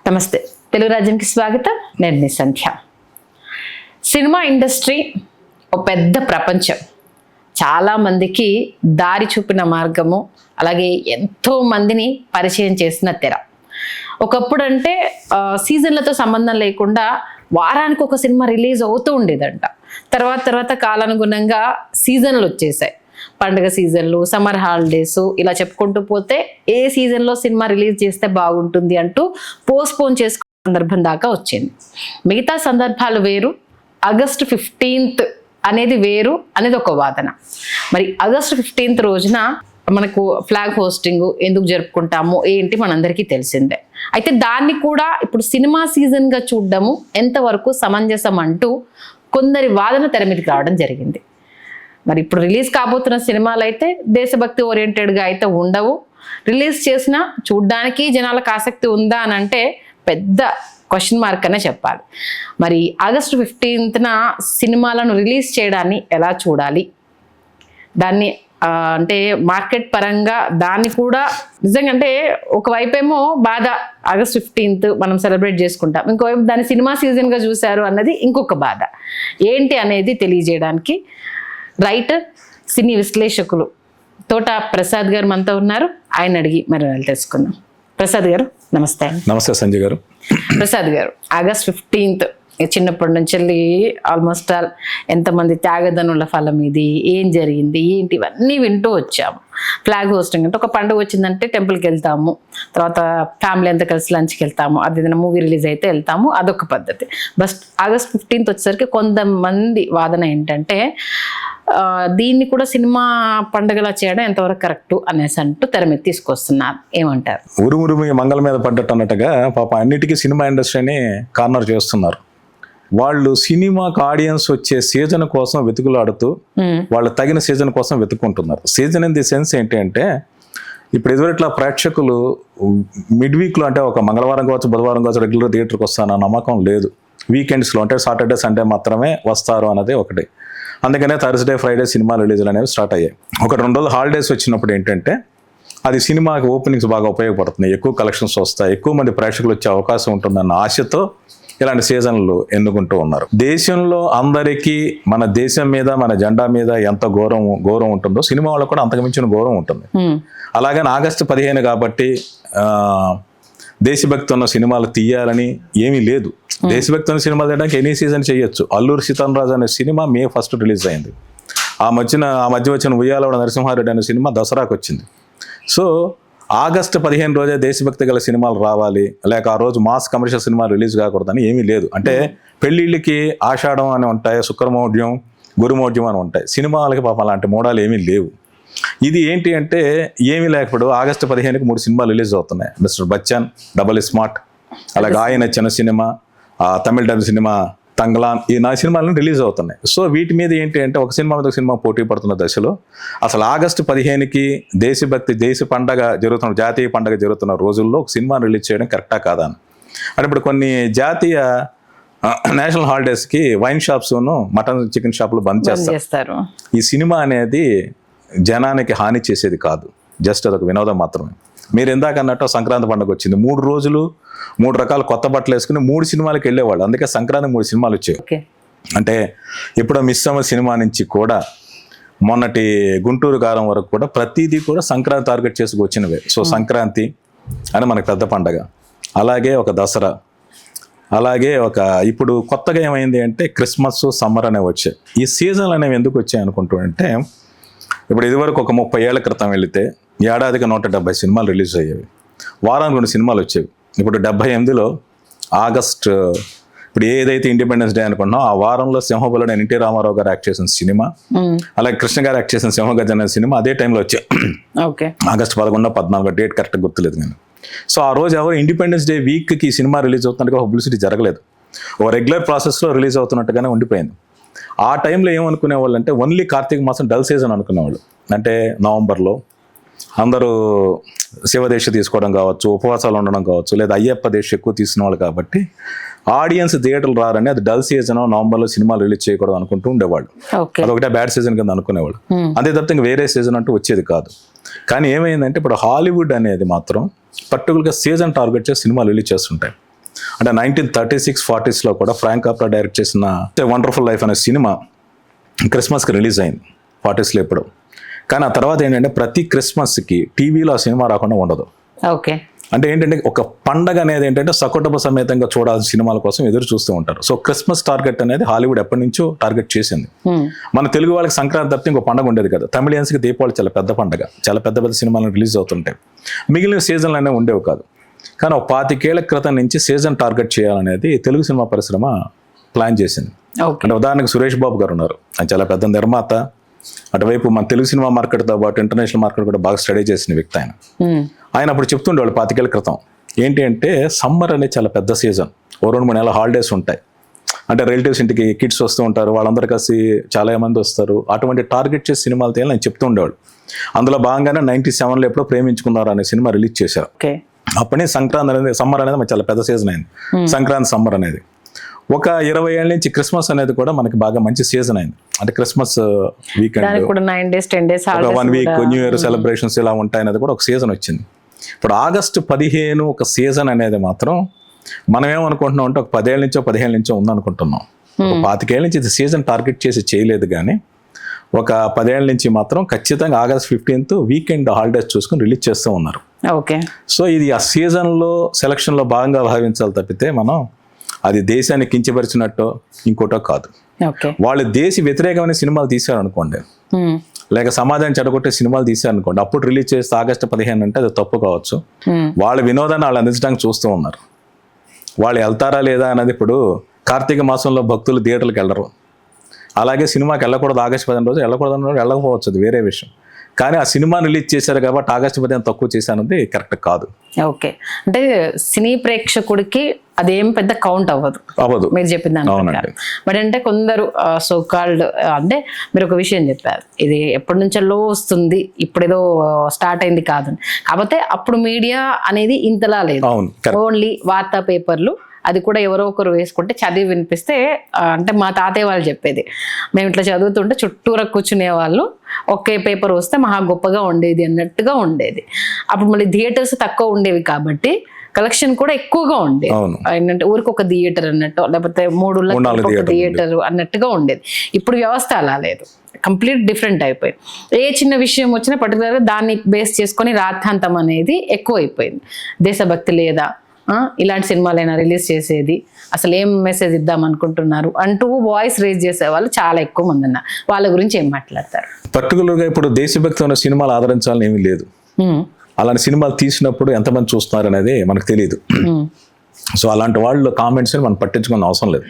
నమస్తే, తెలుగు రాజ్యంకి స్వాగతం. నేను మీ సంధ్య. సినిమా ఇండస్ట్రీ ఒక పెద్ద ప్రపంచం. చాలామందికి దారి చూపిన మార్గము, అలాగే ఎంతో మందిని పరిచయం చేసిన తెర. ఒకప్పుడు అంటే సీజన్లతో సంబంధం లేకుండా వారానికి ఒక సినిమా రిలీజ్ అవుతూ ఉండేదంట. తర్వాత కాలానుగుణంగా సీజన్లు వచ్చేసాయి. పండుగ సీజన్లు, సమ్మర్ హాలిడేస్, ఇలా చెప్పుకుంటూ పోతే ఏ సీజన్లో సినిమా రిలీజ్ చేస్తే బాగుంటుంది అంటూ పోస్ట్పోన్ చేసుకునే సందర్భం దాకా వచ్చింది. మిగతా సందర్భాలు వేరు, ఆగస్టు 15th అనేది వేరు అనేది ఒక వాదన. మరి ఆగస్టు 15th రోజున మనకు ఫ్లాగ్ హోస్టింగ్ ఎందుకు జరుపుకుంటాము ఏంటి మనందరికీ తెలిసిందే. అయితే దాన్ని కూడా ఇప్పుడు సినిమా సీజన్గా చూడడము ఎంతవరకు సమంజసం అంటూ కొందరి వాదన తెర మీదకి రావడం జరిగింది. మరి ఇప్పుడు రిలీజ్ కాబోతున్న సినిమాలు అయితే దేశభక్తి ఓరియంటెడ్గా అయితే ఉండవు. రిలీజ్ చేసినా చూడ్డానికి జనాలకు ఆసక్తి ఉందా అని అంటే పెద్ద క్వశ్చన్ మార్క్ అనే చెప్పాలి. మరి ఆగస్టు 15th సినిమాలను రిలీజ్ చేయడాన్ని ఎలా చూడాలి? దాన్ని అంటే మార్కెట్ పరంగా దాన్ని కూడా నిజంగా అంటే ఒకవైపేమో బాధ, ఆగస్ట్ 15th మనం సెలబ్రేట్ చేసుకుంటాం, ఇంకోవైపు దాన్ని సినిమా సీజన్గా చూశారు అన్నది ఇంకొక బాధ. ఏంటి అనేది తెలియజేయడానికి రైటర్, సినీ విశ్లేషకులు తోట ప్రసాద్ గారు మనతో ఉన్నారు. ఆయన అడిగి మరి తెలుసుకుందాం. ప్రసాద్ గారు నమస్తే. నమస్తే సంజయ్ గారు. ప్రసాద్ గారు, ఆగస్ట్ 15th చిన్నప్పటి నుంచి వెళ్ళి ఆల్మోస్ట్ ఆల్ ఎంతమంది త్యాగదనుల ఫలం ఇది, ఏం జరిగింది ఏంటి, ఇవన్నీ వింటూ వచ్చాము. ఫ్లాగ్ హోస్టింగ్ అంటే ఒక పండుగ వచ్చిందంటే టెంపుల్కి వెళ్తాము, తర్వాత ఫ్యామిలీ అంతా కలిసి లంచ్కి వెళ్తాము, అది ఏదైనా మూవీ రిలీజ్ అయితే వెళ్తాము, అదొక పద్ధతి. బట్ ఆగస్ట్ 15th వచ్చేసరికి కొంతమంది వాదన ఏంటంటే దీన్ని కూడా సినిమా పండుగలా చేయడం ఎంతవరకు కరెక్ట్ అనేసి అంటూ తెర మీద తీసుకొస్తున్నారు. ఏమంటారు? ఉరుమురుమి మంగళ మీద పడ్డట్టు అన్నట్టుగా పాప అన్నిటికీ సినిమా ఇండస్ట్రీని కార్నర్ చేస్తున్నారు. వాళ్ళు సినిమాకి ఆడియన్స్ వచ్చే సీజన్ కోసం వెతుకులాడుతూ వాళ్ళు తగిన సీజన్ కోసం వెతుక్కుంటున్నారు. సీజన్ ఇన్ ది సెన్స్ ఏంటి అంటే ఇప్పుడు ఎదురుట్లా ప్రేక్షకులు మిడ్ వీక్లో అంటే ఒక మంగళవారం కావచ్చు, బుధవారం కావచ్చు రెగ్యులర్ థియేటర్కి వస్తారన్న నమ్మకం లేదు. వీకెండ్స్లో అంటే సాటర్డే సండే మాత్రమే వస్తారు అన్నది ఒకటి. అందుకనే థర్స్డే ఫ్రైడే సినిమా రిలీజులు అనేవి స్టార్ట్ అయ్యాయి. ఒక 2 రోజులు హాలిడేస్ వచ్చినప్పుడు ఏంటంటే అది సినిమాకి ఓపెనింగ్స్ బాగా ఉపయోగపడుతున్నాయి, ఎక్కువ కలెక్షన్స్ వస్తాయి, ఎక్కువ మంది ప్రేక్షకులు వచ్చే అవకాశం ఉంటుందన్న ఆశతో ఇలాంటి సీజన్లు ఎన్నుకుంటూ ఉన్నారు. దేశంలో అందరికీ మన దేశం మీద, మన జెండా మీద ఎంత గౌరవం ఉంటుందో సినిమా వాళ్ళకు కూడా అంతకు మించిన గౌరవం ఉంటుంది. అలాగని ఆగస్టు 15 కాబట్టి దేశభక్తి ఉన్న సినిమాలు తీయాలని ఏమీ లేదు. దేశభక్తి ఉన్న సినిమాలు తీయడానికి ఎనీ సీజన్ చేయొచ్చు. అల్లూరి సీతారామరాజు అనే సినిమా May 1st రిలీజ్ అయింది. ఆ మధ్య వచ్చిన ఉయ్యాలవాడ నరసింహారెడ్డి అనే సినిమా దసరాకు వచ్చింది. సో ఆగస్టు 15 రోజే దేశభక్తి గల సినిమాలు రావాలి, లేక ఆ రోజు మాస్ కమర్షియల్ సినిమాలు రిలీజ్ కాకూడదని ఏమీ లేదు. అంటే పెళ్ళిళ్ళకి ఆషాఢం అని ఉంటాయి, శుక్రమౌఢ్యం, గురుమౌఢ్యం అని ఉంటాయి. సినిమాలకి పాపం అలాంటి మోడాలు ఏమీ లేవు. ఇది ఏంటి అంటే ఏమీ లేకపోతే ఆగస్టు 15కి 3 సినిమాలు రిలీజ్ అవుతున్నాయి. మిస్టర్ బచ్చన్, డబల్ స్మార్ట్, అలాగే ఆయన చిన్న సినిమా, తమిళ డబ్ సినిమా తంగలాన్, ఈ 4 సినిమాలను రిలీజ్ అవుతున్నాయి. సో వీటి మీద ఏంటి అంటే ఒక సినిమా మీద ఒక సినిమా పోటీ పడుతున్న దశలో అసలు ఆగస్టు 15కి దేశభక్తి, జాతీయ పండగ జరుగుతున్న రోజుల్లో ఒక సినిమా రిలీజ్ చేయడం కరెక్టా కాదా అని. అంటే ఇప్పుడు కొన్ని జాతీయ నేషనల్ హాలిడేస్కి వైన్ షాప్స్ను మటన్ చికెన్ షాపులు బంద్ చేస్తారు. ఈ సినిమా అనేది జనానికి హాని చేసేది కాదు, జస్ట్ అదొక వినోదం మాత్రమే. మీరు ఇందాక అన్నట్టు సంక్రాంతి పండుగ వచ్చింది, 3 రోజులు 3 రకాల కొత్త బట్టలు వేసుకుని 3 సినిమాలకు వెళ్ళేవాళ్ళు. అందుకే సంక్రాంతి 3 సినిమాలు వచ్చాయి. అంటే ఎప్పుడో మిస్ అమ్మ సినిమా నుంచి కూడా మొన్నటి గుంటూరు కారం వరకు కూడా ప్రతిదీ కూడా సంక్రాంతి టార్గెట్ చేసుకు వచ్చినవే. సో సంక్రాంతి అని మనకు పెద్ద పండగ, అలాగే ఒక దసరా, అలాగే ఒక ఇప్పుడు కొత్తగా ఏమైంది అంటే క్రిస్మస్, సమ్మర్ అనేవి వచ్చాయి. ఈ సీజన్లు అనేవి ఎందుకు వచ్చాయి అనుకుంటూ అంటే ఇప్పుడు ఇదివరకు ఒక 30 ఏళ్ల క్రితం వెళితే ఏడాదికి 170 సినిమాలు రిలీజ్ అయ్యేవి, వారానికి 2 సినిమాలు వచ్చేవి. ఇప్పుడు 78లో ఆగస్ట్, ఇప్పుడు ఏదైతే ఇండిపెండెన్స్ డే అనుకున్నాం ఆ వారంలో సింహబలుడు ఎన్టీ రామారావు గారు యాక్ట్ చేసిన సినిమా, అలాగే కృష్ణ గారు యాక్ట్ చేసిన సింహగర్జన అనే సినిమా అదే టైంలో వచ్చాయి. ఆగస్ట్ 11, 14 డేట్ కరెక్ట్గా గుర్తులేదు కానీ. సో ఆ రోజు ఎవరు ఇండిపెండెన్స్ డే వీక్కి సినిమా రిలీజ్ అవుతున్నట్టుగా పబ్లిసిటీ జరగలేదు, ఓ రెగ్యులర్ ప్రాసెస్లో రిలీజ్ అవుతున్నట్టుగానే ఉండిపోయింది. ఆ టైంలో ఏమనుకునే వాళ్ళు అంటే ఓన్లీ కార్తీక మాసం డల్ సీజన్ అనుకునేవాళ్ళు. అంటే నవంబర్లో అందరూ శివదీక్ష తీసుకోవడం కావచ్చు, ఉపవాసాలు ఉండడం కావచ్చు, లేదా అయ్యప్ప దీక్ష ఎక్కువ తీసుకునే వాళ్ళు కాబట్టి ఆడియన్స్ థియేటర్లు రారని అది డల్ సీజన్, నవంబర్లో సినిమాలు రిలీజ్ చేయకూడదు అనుకుంటూ ఉండేవాళ్ళు. అదొకటే బ్యాడ్ సీజన్ కింద అనుకునేవాళ్ళు. అంతే తప్ప ఇంకా వేరే సీజన్ అంటూ వచ్చేది కాదు. కానీ ఏమైందంటే ఇప్పుడు హాలీవుడ్ అనేది మాత్రం పర్టికులర్గా సీజన్ టార్గెట్ చేసి సినిమాలు రిలీజ్ చేస్తుంటాయి. అంటే 1936-40s కూడా ఫ్రాంక్ కాప్రా డైరెక్ట్ చేసిన వండర్ఫుల్ లైఫ్ అనే సినిమా క్రిస్మస్కి రిలీజ్ అయింది 40sలో ఇప్పుడు. కానీ ఆ తర్వాత ఏంటంటే ప్రతి క్రిస్మస్కి టీవీలో ఆ సినిమా రాకుండా ఉండదు. ఓకే. అంటే ఏంటంటే ఒక పండగ అనేది ఏంటంటే సకుటుంబ సమేతంగా చూడాల్సిన సినిమాల కోసం ఎదురు చూస్తూ ఉంటారు. సో క్రిస్మస్ టార్గెట్ అనేది హాలీవుడ్ ఎప్పటి నుంచో టార్గెట్ చేసింది. మన తెలుగు వాళ్ళకి సంక్రాంతి తప్పితే ఇంకో పండగ ఉండేది కదా. తమిళియన్స్కి దీపావళి చాలా పెద్ద పండగ, చాలా పెద్ద పెద్ద సినిమాలు రిలీజ్ అవుతుంటాయి. మిగిలిన సీజన్లు అనేవి ఉండేవి కాదు. కానీ ఒక 25 ఏళ్ల క్రితం నుంచి సీజన్ టార్గెట్ చేయాలనేది తెలుగు సినిమా పరిశ్రమ ప్లాన్ చేసింది. అంటే ఉదాహరణకు సురేష్ బాబు గారు ఉన్నారు, ఆయన చాలా పెద్ద నిర్మాత. అటువైపు మన తెలుగు సినిమా మార్కెట్తో పాటు ఇంటర్నేషనల్ మార్కెట్ కూడా బాగా స్టడీ చేసిన వ్యక్తి ఆయన. ఆయన అప్పుడు చెప్తుండేవాళ్ళు 25 ఏళ్ల క్రితం ఏంటి అంటే సమ్మర్ అనేది చాలా పెద్ద సీజన్, ఓ 2-3 నెలల హాలిడేస్ ఉంటాయి. అంటే రిలేటివ్స్ ఇంటికి కిడ్స్ వస్తూ ఉంటారు, వాళ్ళందరూ కలిసి చాలా మంది వస్తారు. అటువంటి టార్గెట్ చేసి సినిమాలు తీయాలని ఆయన చెప్తూ ఉండేవాడు. అందులో భాగంగానే 97లో ఎప్పుడో ప్రేమించుకున్నారు అనే సినిమా రిలీజ్ చేశారు. అప్పటి సంక్రాంతి అనేది సమ్మర్ అనేది చాలా పెద్ద సీజన్ అయింది. సంక్రాంతి సమ్మర్ అనేది ఒక 20 ఏళ్ళ నుంచి క్రిస్మస్ అనేది కూడా మనకి బాగా మంచి సీజన్ అయింది. అంటే Christmas weekend, 9 days 10 days 1 week new year celebrations ఇలా ఉంటాయి అనేది కూడా ఒక సీజన్ వచ్చింది. ఇప్పుడు ఆగస్టు 15 ఒక సీజన్ అనేది మాత్రం మనం ఏమనుకుంటున్నాం అంటే ఒక 10 ఏళ్ళ నుంచో 15 నుంచో ఉందనుకుంటున్నాం. ఒక 25 ఏళ్ళ నుంచి ఇది సీజన్ టార్గెట్ చేసి చేయలేదు. కానీ ఒక 10 ఏళ్ళ నుంచి మాత్రం ఖచ్చితంగా ఆగస్ట్ 15th వీకెండ్ హాలిడేస్ చూసుకుని రిలీజ్ చేస్తూ ఉన్నారు. ఓకే. సో ఇది ఆ సీజన్లో సెలక్షన్లో భాగంగా భావించాలి తప్పితే మనం అది దేశాన్ని కించపరిచినట్టు ఇంకోటో కాదు. వాళ్ళు దేశ వ్యతిరేకమైన సినిమాలు తీశారనుకోండి, లేక సమాజాన్ని చెడగొట్టే సినిమాలు తీశారనుకోండి, అప్పుడు రిలీజ్ చేస్తే ఆగస్టు 15 అంటే అది తప్పు కావచ్చు. వాళ్ళ వినోదాన్ని వాళ్ళు అందించడానికి చూస్తూ ఉన్నారు. వాళ్ళు వెళ్తారా లేదా అనేది ఇప్పుడు కార్తీక మాసంలో భక్తులు థియేటర్లకు వెళ్ళరు, అలాగే సినిమాకి వెళ్ళకూడదు ఆగస్టు 15 రోజు వెళ్ళకూడదు అన్న వెళ్ళకపోవచ్చు, అది వేరే విషయం. కానీ ఆ సినిమా రిలీజ్ చేశారు కాబట్టి ఆగస్టు 15 తక్కువ చేశానది కరెక్ట్ కాదు. ఓకే. అంటే సినీ ప్రేక్షకుడికి అదేం పెద్ద కౌంట్ అవ్వదు మీరు చెప్పిన దాని. బట్ అంటే కొందరు సో కాల్డ్ అంటే మీరు ఒక విషయం చెప్పారు, ఇది ఎప్పటి నుంచో వస్తుంది, ఇప్పుడేదో స్టార్ట్ అయింది కాదు. కాకపోతే అప్పుడు మీడియా అనేది ఇంతలా లేదు, ఓన్లీ వార్తా పేపర్లు, అది కూడా ఎవరో ఒకరు వేసుకుంటే చదివి వినిపిస్తే. అంటే మా తాతయ్య వాళ్ళు చెప్పేది, మేము ఇట్లా చదువుతుంటే చుట్టూరా కూర్చునే వాళ్ళు, ఒకే పేపర్ వస్తే మహా గొప్పగా ఉండేది అన్నట్టుగా ఉండేది. అప్పుడు మళ్ళీ థియేటర్స్ తక్కువ ఉండేవి కాబట్టి కలెక్షన్ కూడా ఎక్కువగా ఉండేది. ఏంటంటే ఊరికి ఒక థియేటర్ అన్నట్టు, లేకపోతే 3 థియేటర్ అన్నట్టుగా ఉండేది. ఇప్పుడు వ్యవస్థ అలా లేదు, కంప్లీట్ డిఫరెంట్ అయిపోయింది. ఏ చిన్న విషయం వచ్చినా పర్టికులర్గా దాన్ని బేస్ చేసుకొని రాద్ధాంతం అనేది ఎక్కువ అయిపోయింది. దేశభక్తి లేదా, ఇలాంటి సినిమాలైనా రిలీజ్ చేసేది, అసలు ఏం మెసేజ్ ఇద్దాం అనుకుంటున్నారు అంటూ వాయిస్ రేజ్ చేసే వాళ్ళు చాలా ఎక్కువ మంది ఉన్నారు. వాళ్ళ గురించి ఏం మాట్లాడతారు? పర్టికులర్గా ఇప్పుడు దేశభక్తి ఉన్న సినిమాలు ఆదరించాలని ఏమీ లేదు. అలాంటి సినిమాలు తీసినప్పుడు ఎంతమంది చూస్తున్నారు అనేది మనకు తెలియదు. సో అలాంటి వాళ్ళు కామెంట్స్ని మనం పట్టించుకునే అవసరం లేదు.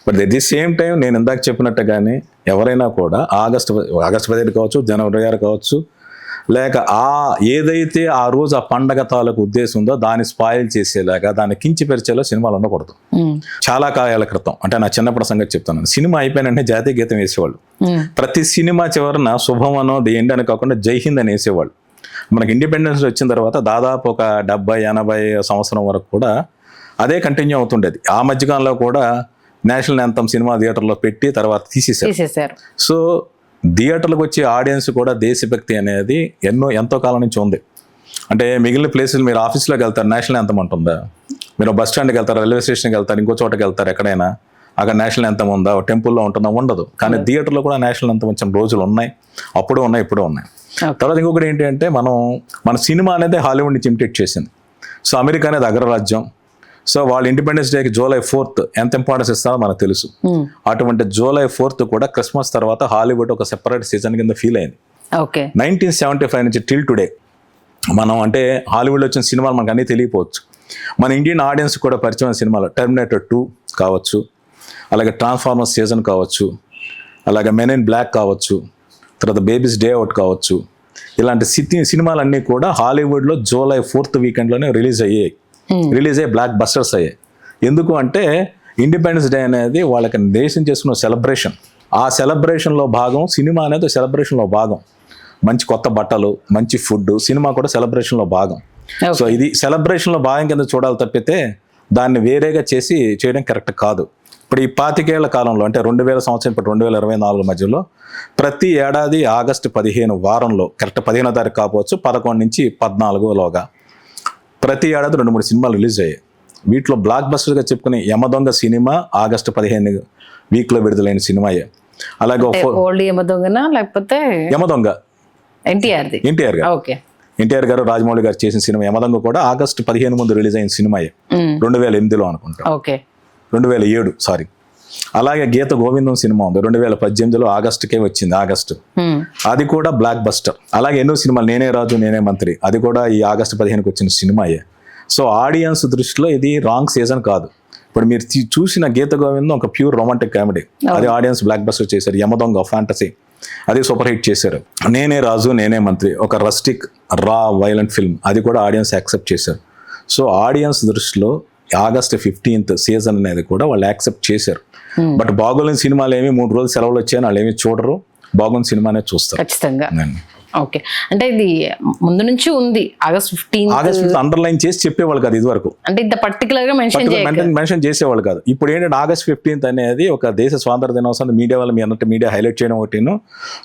But at the same time నేను ఇందాక చెప్పినట్టుగానే ఎవరైనా కూడా ఆగస్టు 15 కావచ్చు, జనవరి 6 కావచ్చు, లేక ఏదైతే ఆ రోజు ఆ పండగ తాలూకు ఉద్దేశం ఉందో దాన్ని స్పాయిల్ చేసేలాగా, దాన్ని కించిపరిచేలా సినిమాలు ఉండకూడదు. చాలా కాలాల క్రితం, అంటే నా చిన్నప్పటి సంగతి చెప్తాను, సినిమా అయిపోయినంటే జాతీయ గీతం వేసేవాళ్ళు. ప్రతి సినిమా చివరన శుభం అనో ఏంటి అని కాకుండా జై హింద్ అని వేసేవాళ్ళు. మనకి ఇండిపెండెన్స్ వచ్చిన తర్వాత దాదాపు ఒక 70-80 సంవత్సరం వరకు కూడా అదే కంటిన్యూ అవుతుండేది. ఆ మధ్యకాలంలో కూడా నేషనల్ యాంథమ్ సినిమా థియేటర్లో పెట్టి తర్వాత తీసేశారు. సో థియేటర్లకు వచ్చే ఆడియన్స్ కూడా దేశభక్తి అనేది ఎంతో కాలం నుంచి ఉంది. అంటే మిగిలిన ప్లేసెస్ మీరు ఆఫీస్లోకి వెళ్తారు, నేషనల్ యాంథమ్ ఉంటుందా? మీరు బస్ స్టాండ్కి వెళ్తారు, రైల్వే స్టేషన్కి వెళ్తారు, ఇంకో చోటకి వెళ్తారు, ఎక్కడైనా అక్కడ నేషనల్ యాంథమ్ ఉందా? టెంపుల్లో ఉంటుందా? ఉండదు. కానీ థియేటర్లో కూడా నేషనల్ యాంథమ్ వచ్చిన రోజులు ఉన్నాయి, అప్పుడు ఉన్నాయి, ఇప్పుడు ఉన్నాయి. తర్వాత ఇంకొకటి ఏంటి అంటే మన సినిమా అనేది హాలీవుడ్ నుంచి ఇమిటేట్ చేసింది. సో అమెరికా అనేది అగ్రరాజ్యం. సో వాళ్ళు ఇండిపెండెన్స్ డేకి July 4th ఎంత ఇంపార్టెన్స్ ఇస్తారో మనకు తెలుసు. అటువంటి July 4th కూడా క్రిస్మస్ తర్వాత హాలీవుడ్ ఒక సెపరేట్ సీజన్ కింద ఫీల్ అయింది. 1975 నుంచి టిల్ టుడే మనం అంటే హాలీవుడ్లో వచ్చిన సినిమాలు మనకు అన్నీ తెలియపోవచ్చు. మన ఇండియన్ ఆడియన్స్ కూడా పరిచయం సినిమాలు టెర్మినేటర్ 2 కావచ్చు, అలాగే ట్రాన్స్ఫార్మర్స్ సీజన్ కావచ్చు, అలాగే మెన్ ఇన్ బ్లాక్ కావచ్చు, తర్వాత బేబీస్ డే అవుట్ కావచ్చు. ఇలాంటి సినిమాలన్నీ కూడా హాలీవుడ్లో July 4th వీకెండ్లోనే రిలీజ్ అయ్యి బ్లాక్ బస్టర్స్ అయ్యాయి. ఎందుకు అంటే ఇండిపెండెన్స్ డే అనేది వాళ్ళకి దేశం చేసుకున్న సెలబ్రేషన్. ఆ సెలబ్రేషన్లో భాగం సినిమా అనేది సెలబ్రేషన్లో భాగం. మంచి కొత్త బట్టలు, మంచి ఫుడ్, సినిమా కూడా సెలబ్రేషన్లో భాగం. సో ఇది సెలబ్రేషన్లో భాగం కింద చూడాలి తప్పితే దాన్ని వేరేగా చేయడం కరెక్ట్ కాదు. ఇప్పుడు ఈ 25 ఏళ్ల కాలంలో అంటే 2000 సంవత్సరం ఇప్పుడు 2024 మధ్యలో ప్రతి ఏడాది ఆగస్టు 15 వారంలో కరెక్ట్ 15వ తారీఖు కావచ్చు, 11 నుంచి 14లోగా ప్రతి ఏడాది 2-3 సినిమాలు రిలీజ్ అయ్యాయి. వీటిలో బ్లాక్ బస్టర్గా చెప్పుకునే యమదొంగ సినిమా ఆగస్టు 15 వీక్లో విడుదలైన సినిమాయే. అలాగే ఓల్డ్ యమదొంగనా లేకపోతే యమదొంగ ఎన్టీఆర్ది? ఎన్టీఆర్ గారు, ఓకే. ఎన్టీఆర్ గారు రాజమౌళి గారు చేసిన సినిమా యమదొంగ కూడా ఆగస్టు 15 ముందు రిలీజ్ అయిన సినిమాయే. 2008లో అనుకుంటా, ఓకే 2007 సారీ. అలాగే గీత గోవిందం సినిమా ఉంది 2018లో ఆగస్టుకే వచ్చింది, ఆగస్టు. అది కూడా బ్లాక్ బస్టర్. అలాగే ఎన్నో సినిమాలు, నేనే రాజు నేనే మంత్రి, అది కూడా ఈ ఆగస్టు 15కి వచ్చిన సినిమాయే. సో ఆడియన్స్ దృష్టిలో ఇది రాంగ్ సీజన్ కాదు. ఇప్పుడు మీరు చూసిన గీత గోవిందం ఒక ప్యూర్ రొమాంటిక్ కామెడీ, అది ఆడియన్స్ బ్లాక్ బస్టర్ చేశారు. యమదొంగ ఫ్యాంటసీ, అది సూపర్ హిట్ చేశారు. నేనే రాజు నేనే మంత్రి ఒక రస్టిక్ రా వైలెంట్ ఫిల్మ్, అది కూడా ఆడియన్స్ యాక్సెప్ట్ చేశారు. సో ఆడియన్స్ దృష్టిలో ఆగస్ట్ 15th సీజన్ అనేది కూడా వాళ్ళు యాక్సెప్ట్ చేశారు. బట్ బాగోలేని సినిమాలు ఏమి 3 రోజులు సెలవులు వచ్చాయని వాళ్ళు ఏమి చూడరు, బాగున్న సినిమానే చూస్తారు ఖచ్చితంగా. ఓకే, అంటే ఇది ముందు నుంచి ఉంది ఆగస్ట్ 15 అండర్లైన్ చేసి చెప్పేవాళ్ళు కాదు ఇదివరకు, అంటే ఇంత పర్టికులర్ గా మెన్షన్ చేసేవాళ్ళు కాదు. ఇప్పుడు ఏంటంటే ఆగస్ట్ 15th అనేది ఒక దేశ స్వాతంత్ర దినోత్సవం, మీడియా వల్ల మీ అన్నట్టు మీడియా హైలైట్ చేయడం ఒకటిను,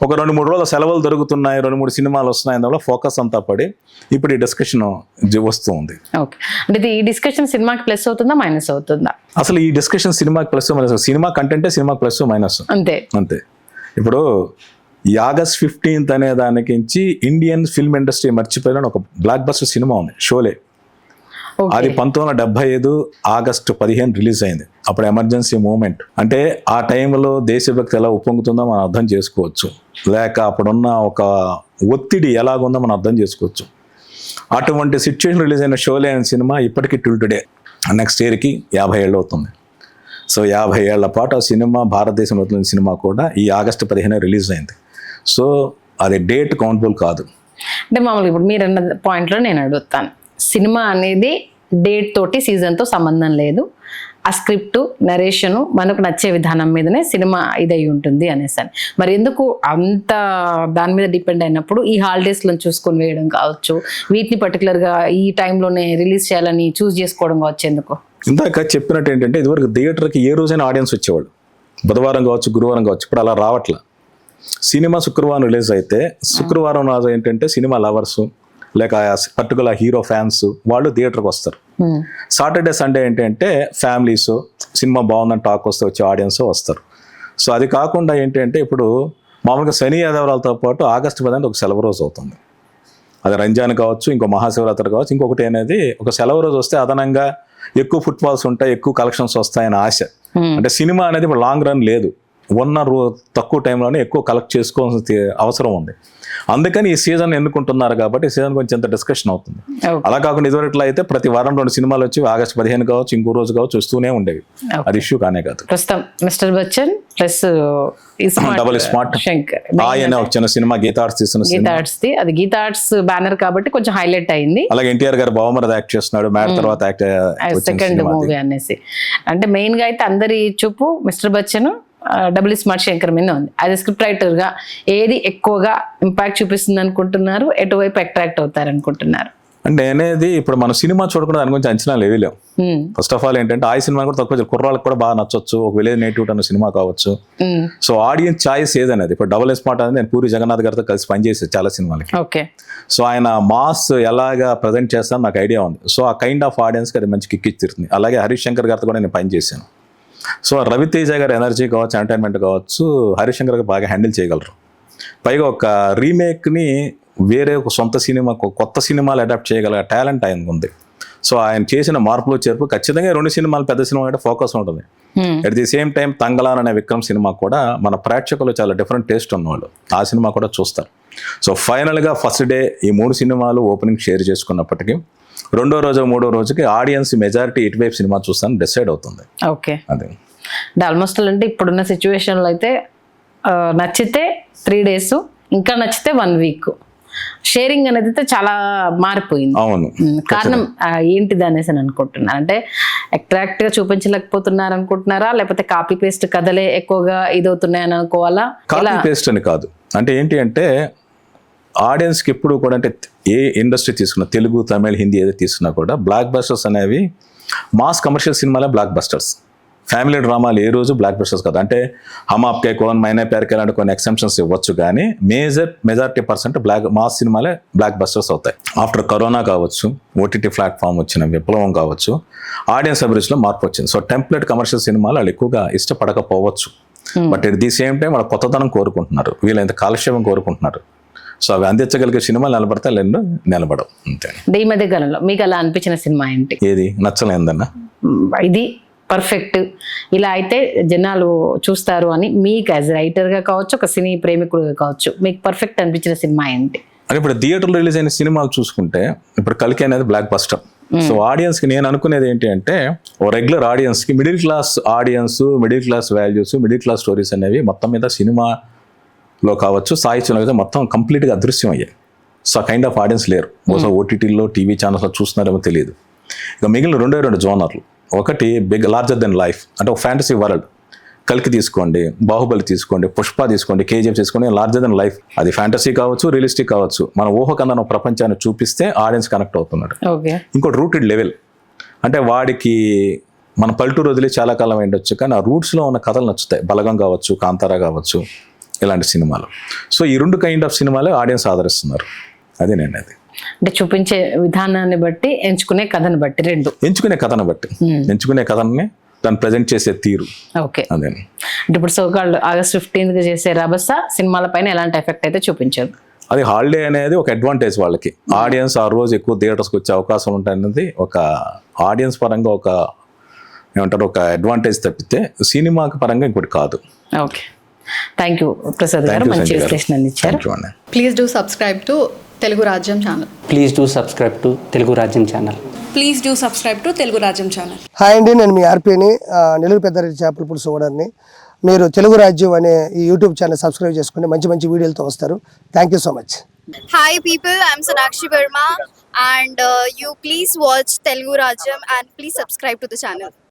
ఒక 2-3 రోజుల సెలవులు దొరుకుతున్నాయి, 2-3 సినిమాలు వస్తున్నాయి, అందువల్ల ఫోకస్ అంతా పడి ఇప్పుడు ఈ డిస్కషన్ వస్తూ ఉంది. ఓకే, అంటే ఈ డిస్కషన్ సినిమాకి ప్లస్ అవుతుందా మైనస్ అవుతుందా? అసలు ఈ డిస్కషన్ సినిమాకి ప్లస్ మైనస్, సినిమా కంటెంటే సినిమాకి ప్లస్ మైనస్ అంతే అంతే. ఇప్పుడు ఈ ఆగస్ట్ 15th అనే దానికించి ఇండియన్ ఫిల్మ్ ఇండస్ట్రీ మర్చిపోయిన ఒక బ్లాక్ బస్టర్ సినిమా ఉంది, షోలే. అది 1975 ఆగస్టు 15 రిలీజ్ అయింది. అప్పుడు ఎమర్జెన్సీ మూమెంట్, అంటే ఆ టైంలో దేశభక్తి ఎలా ఉప్పొంగుతుందో మనం అర్థం చేసుకోవచ్చు, లేక అప్పుడున్న ఒక ఒత్తిడి ఎలాగుందో మనం అర్థం చేసుకోవచ్చు. అటువంటి సిచ్యువేషన్ రిలీజ్ అయిన షోలే అనే సినిమా ఇప్పటికీ టిల్ టుడే, నెక్స్ట్ ఇయర్కి 50 ఏళ్ళు అవుతుంది. సో 50 ఏళ్ల పాటు ఆ సినిమా, భారతదేశంలో వచ్చిన సినిమా కూడా ఈ ఆగస్టు 15 రిలీజ్ అయింది. సో అది డేట్ కౌంటబుల్ కాదు. అంటే మామూలుగా ఇప్పుడు మీరు అన్న పాయింట్లో నేను అడుగుతాను, సినిమా అనేది డేట్ తోటి సీజన్తో సంబంధం లేదు, ఆ స్క్రిప్ట్ నరేషను మనకు నచ్చే విధానం మీదనే సినిమా ఇదై ఉంటుంది అనేసి. మరి ఎందుకు అంత దాని మీద డిపెండ్ అయినప్పుడు ఈ హాలిడేస్లో చూసుకొని వేయడం కావచ్చు, వీటిని పర్టికులర్గా ఈ టైంలోనే రిలీజ్ చేయాలని చూస్ చేసుకోవడం కావచ్చు ఎందుకు? ఇందాక చెప్పినట్టు ఏంటంటే ఇదివరకు థియేటర్కి ఏ రోజైనా ఆడియన్స్ వచ్చేవాళ్ళు, బుధవారం కావచ్చు గురువారం కావచ్చు. ఇప్పుడు అలా రావట్లా. సినిమా శుక్రవారం రిలీజ్ అయితే శుక్రవారం రోజు ఏంటంటే సినిమా లవర్స్ లేక పర్టికులర్ హీరో ఫ్యాన్స్ వాళ్ళు థియేటర్కి వస్తారు. సాటర్డే సండే ఏంటంటే ఫ్యామిలీస్ సినిమా బాగుందని టాక్ వస్తే వచ్చే ఆడియన్స్ వస్తారు. సో అది కాకుండా ఏంటంటే ఇప్పుడు మామూలుగా శని ఆదివారాలతో పాటు ఆగస్టు 15 ఒక సెలవు రోజు అవుతుంది. అది రంజాన్ కావచ్చు, ఇంకో మహాశివరాత్రి కావచ్చు, ఇంకొకటి అనేది ఒక సెలవు రోజు వస్తే అదనంగా ఎక్కువ ఫుట్ఫాల్స్ ఉంటాయి, ఎక్కువ కలెక్షన్స్ వస్తాయని ఆశ. అంటే సినిమా అనేది ఇప్పుడు లాంగ్ రన్ లేదు, ఉన్న తక్కువ టైంలోనే ఎక్కువ కలెక్ట్ చేసుకోవాల్సిన అవసరం ఉంది. అందుకని ఈ సీజన్ ఎన్నుకుంటున్నారు కాబట్టి ఈ సీజన్ కొంచెం ఎంత డిస్కషన్ అవుతుంది. అలా కాకుండా ఇదివరట్లా అయితే ప్రతి వారం 2 సినిమాలు వచ్చి ఆగస్టు 15 కావచ్చు, ఇంకో రోజు కావచ్చు వస్తూనే ఉండేవి. అది ఇష్యూ కానే కాదు. ప్రస్తుతం mister Bachchan plus double smart Shankar ఆయన ఒక చిన్న సినిమా గీతా ఆర్ట్స్ తీసిన గీతా ఆర్ట్స్ ది, అది గీతా ఆర్ట్స్ బ్యానర్ కాబట్టి కొంచెం హైలైట్ అయింది. అలాగే ఎన్టీఆర్ గారు బావమరిది యాక్ట్ చేస్తున్నాడు, మ్యాడ్ తర్వాత సెకండ్ మూవీ అనేసి. అంటే మెయిన్ గా అయితే అందరి చూపు mister Bachchan double smart Shankar మీద ఉంది. అది స్క్రిప్ట్ రైటర్ గా ఏది ఎక్కువగా ఇంపాక్ట్ చూపిస్తుంది అనుకుంటున్నారు, ఎటువైపు అట్రాక్ట్ అవుతారు అనుకుంటున్నారు? అంటే అనేది ఇప్పుడు మనం సినిమా చూడకుండా దాని గురించి అంచనాలు ఏవి లేవు. ఫస్ట్ ఆఫ్ ఆల్ ఏంటంటే ఆ సినిమా కూడా తక్కువ కుర్రాళ్ళకి కూడా బాగా నచ్చొచ్చు, ఒక విలేజ్ నేటివ్ అన్న సినిమా కావచ్చు. సో ఆడియన్స్ చాయిస్ ఏదనేది ఇప్పుడు డబుల్ స్మార్ట్ అనేది నేను పూరి జగన్నాథ్ గారితో కలిసి పనిచేసేది చాలా సినిమాలకి. ఓకే, సో ఆయన మాస్ ఎలాగా ప్రజెంట్ చేస్తాను నాకు ఐడియా ఉంది. సో ఆ కైండ్ ఆఫ్ ఆడియన్స్కి అది మంచి కిక్ ఇచ్చిరుతుంది. అలాగే హరీష్ శంకర్ గారితో కూడా నేను పనిచేశాను. సో రవితేజ గారి ఎనర్జీ కావచ్చు, ఎంటర్టైన్మెంట్ కావచ్చు, హరీష్ శంకర్ గారు బాగా హ్యాండిల్ చేయగలరు. పైగా ఒక రీమేక్ని వేరే ఒక సొంత సినిమా, కొత్త సినిమాలు అడాప్ట్ చేయగల టాలెంట్ ఆయనకు ఉంది. సో ఆయన చేసిన మార్పులు చేర్పు ఖచ్చితంగా 2 సినిమాలు పెద్ద సినిమా అంటే ఫోకస్ ఉంటుంది. At the same time Thangalaan అనే విక్రమ్ సినిమా కూడా మన ప్రేక్షకులు చాలా డిఫరెంట్ టేస్ట్ ఉన్నవాళ్ళు ఆ సినిమా కూడా చూస్తారు. సో ఫైనల్గా ఫస్ట్ డే ఈ 3 సినిమాలు ఓపెనింగ్ షేర్ చేసుకున్నప్పటికీ రెండో రోజు మూడో రోజుకి ఆడియన్స్ మెజారిటీ ఇటువైపు సినిమా చూస్తాను డిసైడ్ అవుతుంది. ఓకే, అదే ఆల్మోస్ట్ అంటే ఇప్పుడున్న సిచ్యువేషన్లో అయితే నచ్చితే 3 days, ఇంకా నచ్చితే 1 week షేరింగ్ అనేది అయితే చాలా మారిపోయింది. అవును, కారణం ఏంటిది అనేసి అని అనుకుంటున్నారు? అంటే అట్రాక్ట్ గా చూపించలేకపోతున్నారు అనుకుంటున్నారా, లేకపోతే కాపీ పేస్ట్ కథలే ఎక్కువగా ఇదవుతున్నాయని అనుకోవాలా? కాపీ పేస్ట్ అని కాదు, అంటే ఏంటి అంటే ఆడియన్స్కి ఎప్పుడు కూడా, అంటే ఏ ఇండస్ట్రీ తీసుకున్నా, తెలుగు తమిళ్ హిందీ ఏదో తీసుకున్నా కూడా బ్లాక్ బస్టర్స్ అనేవి మాస్ కమర్షియల్ సినిమాలే బ్లాక్ బస్టర్స్. ఫ్యామిలీ డ్రామాలు ఏ రోజు బ్లాక్ బస్టర్స్ కాదు. అంటే హమ్ ఆప్కే కౌన్, మైనే ప్యార్ కే లాంటి కొన్ని ఎక్సెప్షన్స్ ఇవ్వచ్చు, కానీ మెజారిటీ% మాస్ సినిమాలే బ్లాక్ బస్టర్స్ అవుతాయి. ఆఫ్టర్ కరోనా కావచ్చు, ఓటీటీ ప్లాట్ఫామ్ వచ్చిన విప్లవం కావచ్చు, ఆడియన్స్ అభిరుచిలో మార్పు వచ్చింది. సో టెంప్లెట్ కమర్షియల్ సినిమాలు వాళ్ళు ఎక్కువగా ఇష్టపడకపోవచ్చు, but at the same time వాళ్ళ కొత్తదనం కోరుకుంటున్నారు, వీళ్ళంత కాలక్షేపం కోరుకుంటున్నారు. సో అవి అందించగలిగే సినిమాలు నిలబడతా రెండు నిలబడవు అంతే. అంటే ఈ మధ్య కాలంలో మీకు అలా అనిపించిన సినిమా ఏంటి? ఏది నచ్చలేదన్నా? ఇది పర్ఫెక్ట్, ఇలా అయితే జనాలు చూస్తారు అని మీకు యాజ్ రైటర్గా కావచ్చు, ఒక సినీ ప్రేమికుడుగా కావచ్చు, మీకు పర్ఫెక్ట్ అనిపించిన సినిమా ఏంటి? అంటే ఇప్పుడు థియేటర్లో రిలీజ్ అయిన సినిమాలు చూసుకుంటే ఇప్పుడు కల్కి అనేది బ్లాక్ బస్టర్. సో ఆడియన్స్ కి నేను అనుకునేది ఏంటి అంటే, ఓ రెగ్యులర్ ఆడియన్స్ కి, middle class audience, middle class values, middle class stories అనేవి మొత్తం మీద సినిమాలో కావచ్చు, సాహిత్యంలో అయితే మొత్తం కంప్లీట్గా అదృశ్యం అయ్యాయి. సో ఆ కైండ్ ఆఫ్ ఆడియన్స్ లేరు. బహుశా ఓటీటీలో, టీవీ ఛానల్స్లో చూస్తున్నారేమో తెలియదు. ఇక మిగిలిన 2 జోనర్లు, ఒకటి బిగ్ లార్జర్ దెన్ లైఫ్, అంటే ఒక ఫ్యాంటసీ వరల్డ్. కల్కి తీసుకోండి, బాహుబలి తీసుకోండి, పుష్ప తీసుకోండి, కేజీఎఫ్ తీసుకోండి, లార్జర్ దెన్ లైఫ్. అది ఫ్యాంటసీ కావచ్చు, రియలిస్టిక్ కావచ్చు, మన ఊహకందన ప్రపంచాన్ని చూపిస్తే ఆడియన్స్ కనెక్ట్ అవుతున్నాడు. ఇంకోటి రూటెడ్ లెవెల్, అంటే వాడికి మన పల్లెటూరు వదిలి చాలా కాలం ఉండొచ్చు, కానీ ఆ రూట్స్లో ఉన్న కథలు నచ్చుతాయి. బలగం కావచ్చు, కాంతారా కావచ్చు, ఇలాంటి సినిమాలు. సో ఈ 2 కైండ్ ఆఫ్ సినిమాలే ఆడియన్స్ ఆదరిస్తున్నారు. అది అంటే చూపించే విధానాన్ని బట్టి, ఎంచుకునే కథను బట్టి, ఎంచుకునే కథని దాన్ని ప్రజెంట్ చేసే తీరు. ఓకే, అదే. అంటే ఇప్పుడు సోకాళ్ళు August 15th చేసే రభస సినిమాల పైన ఎలాంటి ఎఫెక్ట్ అయితే చూపించదు. అది హాలిడే అనేది ఒక అడ్వాంటేజ్ వాళ్ళకి. ఆడియన్స్ ఆ రోజు ఎక్కువ థియేటర్స్కి వచ్చే అవకాశం ఉంటుంది. ఒక ఆడియన్స్ పరంగా ఒక ఏమంటారు, ఒక అడ్వాంటేజ్ తప్పితే సినిమా పరంగా ఇంకోటి కాదు. ఓకే, థ్యాంక్ యూ ప్రసాద్ గారు, మంచి విశ్లేషణ ఇచ్చారు. Please do subscribe to Telugu Rajyam channel. Please do subscribe to Telugu Rajyam channel. Please do subscribe to Telugu Rajyam channel. Hi అండి, నేను మీ ఆర్పీని, నెల్లూరు పెద్దారెడ్డి చేపల పులుసు ఓనర్ని. మీరు తెలుగు రాజ్యం అనే ఈ యూట్యూబ్ ఛానల్ సబ్స్క్రైబ్ చేసుకుని మంచి మంచి వీడియోలతో వస్తారు. Thank you so much. Hi people, I'm Sonakshi Verma and you please watch Telugu Rajyam and please subscribe to the channel.